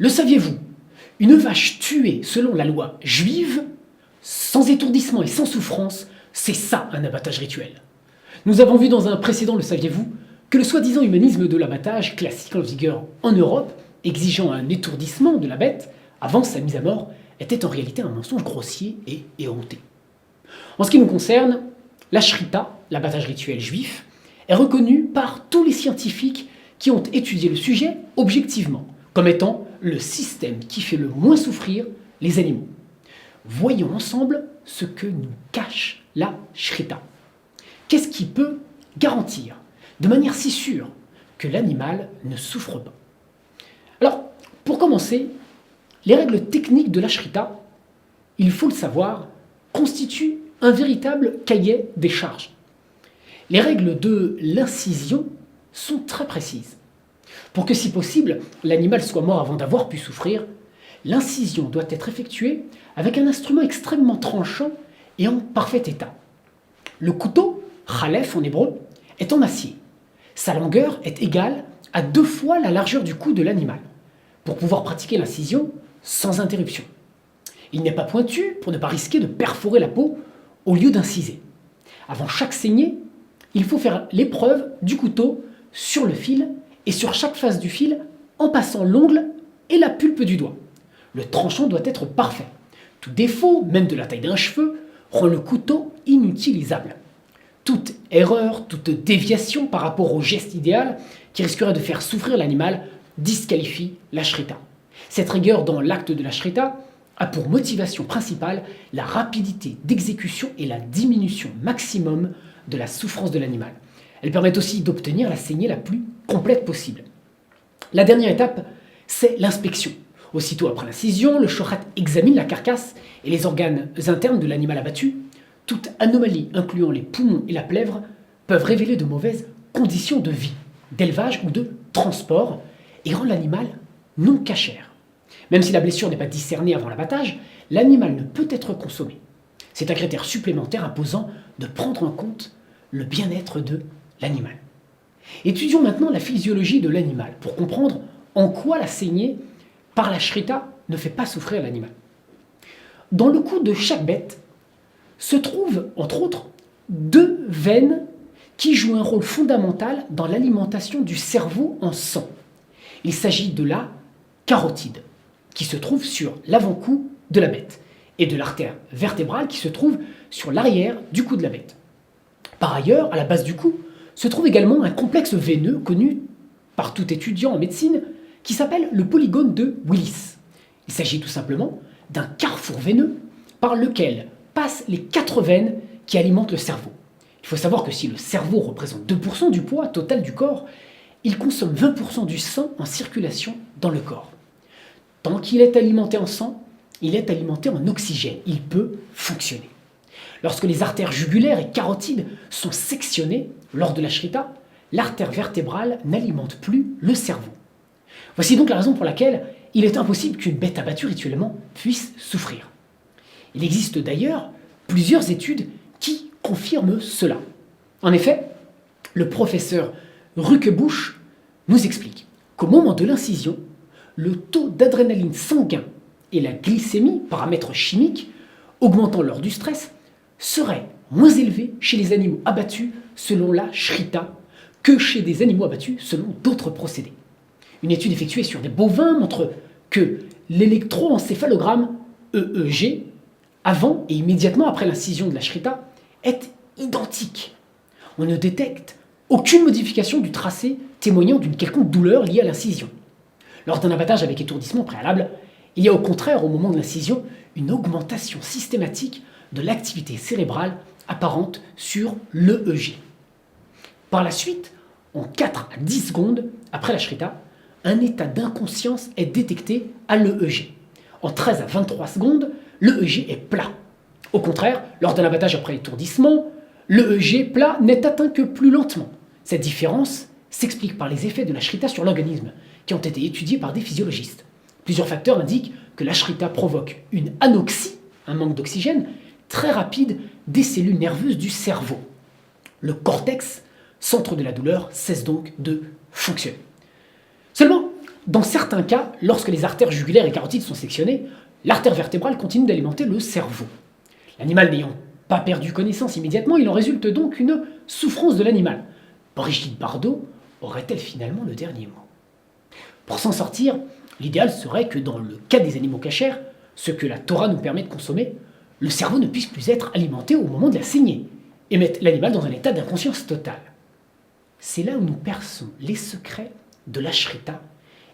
Le saviez-vous? Une vache tuée selon la loi juive, sans étourdissement et sans souffrance, c'est ça un abattage rituel. Nous avons vu dans un précédent, le saviez-vous, que le soi-disant humanisme de l'abattage, classique en vigueur en Europe, exigeant un étourdissement de la bête avant sa mise à mort, était en réalité un mensonge grossier et éhonté. En ce qui nous concerne, la shrita, l'abattage rituel juif, est reconnu par tous les scientifiques qui ont étudié le sujet objectivement, comme étant le système qui fait le moins souffrir les animaux. Voyons ensemble ce que nous cache la shrita. Qu'est-ce qui peut garantir de manière si sûre que l'animal ne souffre pas? Alors, pour commencer, les règles techniques de la shrita, il faut le savoir, constituent un véritable cahier des charges. Les règles de l'incision sont très précises. Pour que, si possible, l'animal soit mort avant d'avoir pu souffrir, l'incision doit être effectuée avec un instrument extrêmement tranchant et en parfait état. Le couteau, chalef en hébreu, est en acier. Sa longueur est égale à 2 fois la largeur du cou de l'animal, pour pouvoir pratiquer l'incision sans interruption. Il n'est pas pointu pour ne pas risquer de perforer la peau au lieu d'inciser. Avant chaque saignée, il faut faire l'épreuve du couteau sur le fil et sur chaque face du fil en passant l'ongle et la pulpe du doigt. Le tranchant doit être parfait. Tout défaut, même de la taille d'un cheveu, rend le couteau inutilisable. Toute erreur, toute déviation par rapport au geste idéal qui risquerait de faire souffrir l'animal disqualifie la shrita. Cette rigueur dans l'acte de la shrita a pour motivation principale la rapidité d'exécution et la diminution maximum de la souffrance de l'animal. Elle permet aussi d'obtenir la saignée la plus complète possible. La dernière étape, c'est l'inspection. Aussitôt après l'incision, le shorat examine la carcasse et les organes internes de l'animal abattu. Toute anomalie, incluant les poumons et la plèvre, peuvent révéler de mauvaises conditions de vie, d'élevage ou de transport et rendre l'animal non cachère. Même si la blessure n'est pas discernée avant l'abattage, l'animal ne peut être consommé. C'est un critère supplémentaire imposant de prendre en compte le bien-être de l'animal. Étudions maintenant la physiologie de l'animal pour comprendre en quoi la saignée par la shrita ne fait pas souffrir l'animal. Dans le cou de chaque bête se trouvent, entre autres, 2 veines qui jouent un rôle fondamental dans l'alimentation du cerveau en sang. Il s'agit de la carotide, qui se trouve sur l'avant-cou de la bête, et de l'artère vertébrale qui se trouve sur l'arrière du cou de la bête. Par ailleurs, à la base du cou, se trouve également un complexe veineux connu par tout étudiant en médecine qui s'appelle le polygone de Willis. Il s'agit tout simplement d'un carrefour veineux par lequel passent les 4 veines qui alimentent le cerveau. Il faut savoir que si le cerveau représente 2% du poids total du corps, il consomme 20% du sang en circulation dans le corps. Tant qu'il est alimenté en sang, il est alimenté en oxygène, il peut fonctionner. Lorsque les artères jugulaires et carotides sont sectionnées lors de la shrita, l'artère vertébrale n'alimente plus le cerveau. Voici donc la raison pour laquelle il est impossible qu'une bête abattue rituellement puisse souffrir. Il existe d'ailleurs plusieurs études qui confirment cela. En effet, le professeur Rukebusch nous explique qu'au moment de l'incision, le taux d'adrénaline sanguin et la glycémie, paramètres chimiques, augmentant lors du stress, seraient moins élevés chez les animaux abattus selon la shrita que chez des animaux abattus selon d'autres procédés. Une étude effectuée sur des bovins montre que l'électroencéphalogramme EEG, avant et immédiatement après l'incision de la shrita, est identique. On ne détecte aucune modification du tracé témoignant d'une quelconque douleur liée à l'incision. Lors d'un abattage avec étourdissement préalable, il y a au contraire au moment de l'incision une augmentation systématique de l'activité cérébrale apparente sur l'EEG. Par la suite, en 4 à 10 secondes après la shrita, un état d'inconscience est détecté à l'EEG. En 13 à 23 secondes, l'EEG est plat. Au contraire, lors d'un abattage après étourdissement, l'EEG plat n'est atteint que plus lentement. Cette différence s'explique par les effets de la shrita sur l'organisme, qui ont été étudiés par des physiologistes. Plusieurs facteurs indiquent que la shrita provoque une anoxie, un manque d'oxygène, très rapide des cellules nerveuses du cerveau. Le cortex, centre de la douleur, cesse donc de fonctionner. Seulement, Dans certains cas, lorsque les artères jugulaires et carotides sont sectionnées, l'artère vertébrale continue d'alimenter le cerveau. L'animal n'ayant pas perdu connaissance immédiatement, il en résulte donc une souffrance de l'animal. Brigitte Bardot aurait-elle finalement le dernier mot? Pour s'en sortir, l'idéal serait que dans le cas des animaux cachers, ce que la Torah nous permet de consommer, le cerveau ne puisse plus être alimenté au moment de la saignée et mettre l'animal dans un état d'inconscience totale. C'est là où nous perçons les secrets de la shrita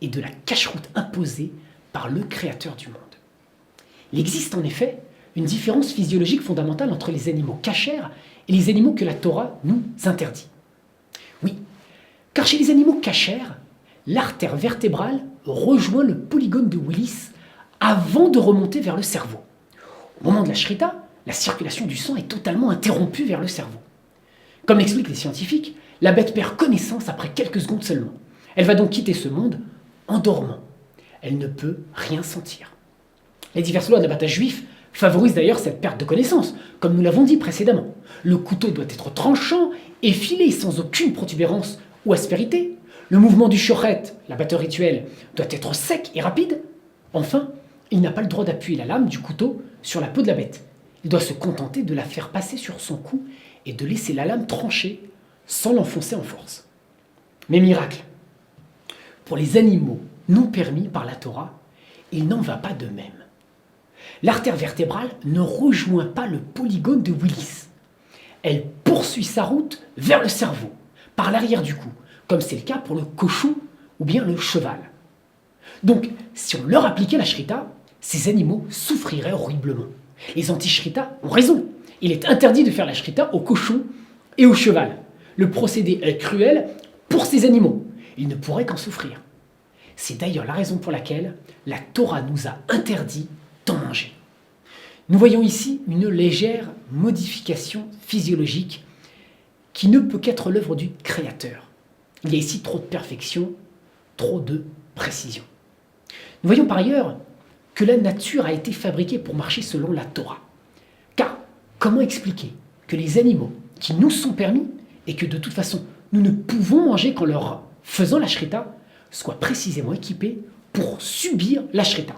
et de la cache-route imposée par le créateur du monde. Il existe en effet une différence physiologique fondamentale entre les animaux cachers et les animaux que la Torah nous interdit. Oui, car chez les animaux cachers, l'artère vertébrale rejoint le polygone de Willis avant de remonter vers le cerveau. Au moment de la shrita, la circulation du sang est totalement interrompue vers le cerveau. Comme l'expliquent les scientifiques, la bête perd connaissance après quelques secondes seulement. Elle va donc quitter ce monde en dormant. Elle ne peut rien sentir. Les diverses lois de l'abattage juif favorisent d'ailleurs cette perte de connaissance, comme nous l'avons dit précédemment. Le couteau doit être tranchant, effilé sans aucune protubérance ou aspérité. Le mouvement du shoret, l'abatteur rituel, doit être sec et rapide. Enfin, il n'a pas le droit d'appuyer la lame du couteau sur la peau de la bête. Il doit se contenter de la faire passer sur son cou et de laisser la lame trancher sans l'enfoncer en force. Mais miracle, pour les animaux non permis par la Torah, il n'en va pas de même. L'artère vertébrale ne rejoint pas le polygone de Willis. Elle poursuit sa route vers le cerveau, par l'arrière du cou, comme c'est le cas pour le cochon ou bien le cheval. Donc, si on leur appliquait la shrita, ces animaux souffriraient horriblement. Les anti-shrita ont raison. Il est interdit de faire la shrita au cochon et au cheval. Le procédé est cruel pour ces animaux. Ils ne pourraient qu'en souffrir. C'est d'ailleurs la raison pour laquelle la Torah nous a interdit d'en manger. Nous voyons ici une légère modification physiologique qui ne peut qu'être l'œuvre du Créateur. Il y a ici trop de perfection, trop de précision. Nous voyons par ailleurs que la nature a été fabriquée pour marcher selon la Torah. Car comment expliquer que les animaux qui nous sont permis et que de toute façon nous ne pouvons manger qu'en leur faisant la shrita soient précisément équipés pour subir la shrita?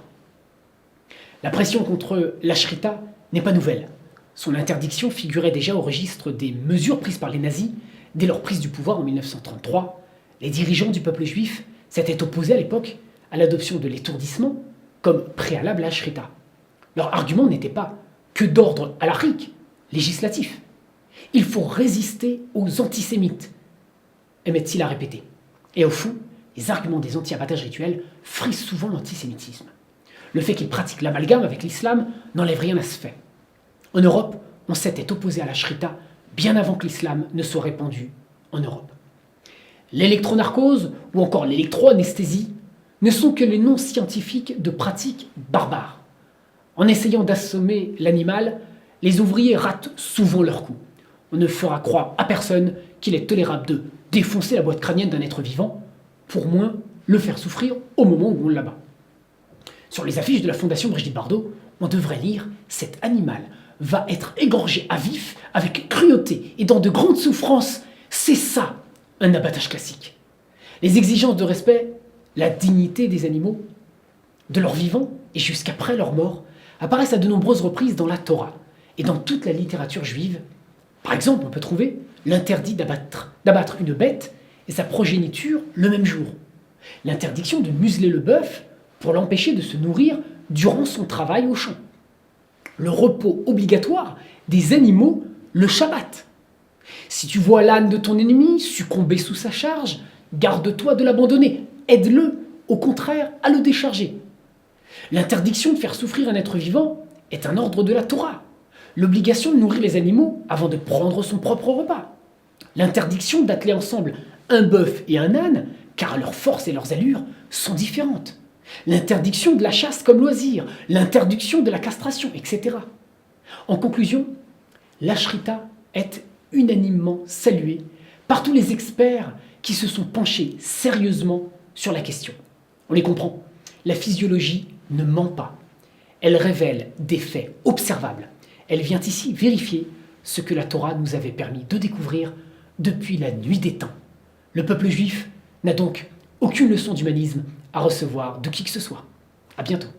La pression contre la shrita n'est pas nouvelle. Son interdiction figurait déjà au registre des mesures prises par les nazis dès leur prise du pouvoir en 1933. Les dirigeants du peuple juif s'étaient opposés à l'époque à l'adoption de l'étourdissement comme préalable à la shrita. Leur argument n'était pas que d'ordre halakhique, législatif. Il faut résister aux antisémites, aimait-il à répéter. Et au fond, les arguments des anti-abattages rituels frisent souvent l'antisémitisme. Le fait qu'ils pratiquent l'amalgame avec l'islam n'enlève rien à ce fait. En Europe, on s'était opposé à la shrita bien avant que l'islam ne soit répandu en Europe. L'électronarcose ou encore l'électroanesthésie ne sont que les noms scientifiques de pratiques barbares. En essayant d'assommer l'animal, les ouvriers ratent souvent leur coup. On ne fera croire à personne qu'il est tolérable de défoncer la boîte crânienne d'un être vivant, pour moins le faire souffrir au moment où on l'abat. Sur les affiches de la Fondation Brigitte Bardot, on devrait lire « Cet animal va être égorgé à vif avec cruauté et dans de grandes souffrances. C'est ça, un abattage classique. » Les exigences de respect, la dignité des animaux, de leur vivant et jusqu'après leur mort, apparaissent à de nombreuses reprises dans la Torah et dans toute la littérature juive. Par exemple, on peut trouver l'interdit d'abattre une bête et sa progéniture le même jour. L'interdiction de museler le bœuf pour l'empêcher de se nourrir durant son travail au champ. Le repos obligatoire des animaux le Shabbat. Si tu vois l'âne de ton ennemi succomber sous sa charge, garde-toi de l'abandonner, aide-le, au contraire, à le décharger. L'interdiction de faire souffrir un être vivant est un ordre de la Torah. L'obligation de nourrir les animaux avant de prendre son propre repas. L'interdiction d'atteler ensemble un bœuf et un âne, car leurs forces et leurs allures sont différentes. L'interdiction de la chasse comme loisir, l'interdiction de la castration, etc. En conclusion, la shrita est unanimement saluée par tous les experts qui se sont penchés sérieusement sur la question. On les comprend. La physiologie ne ment pas. Elle révèle des faits observables. Elle vient ici vérifier ce que la Torah nous avait permis de découvrir depuis la nuit des temps. Le peuple juif n'a donc aucune leçon d'humanisme à recevoir de qui que ce soit. À bientôt.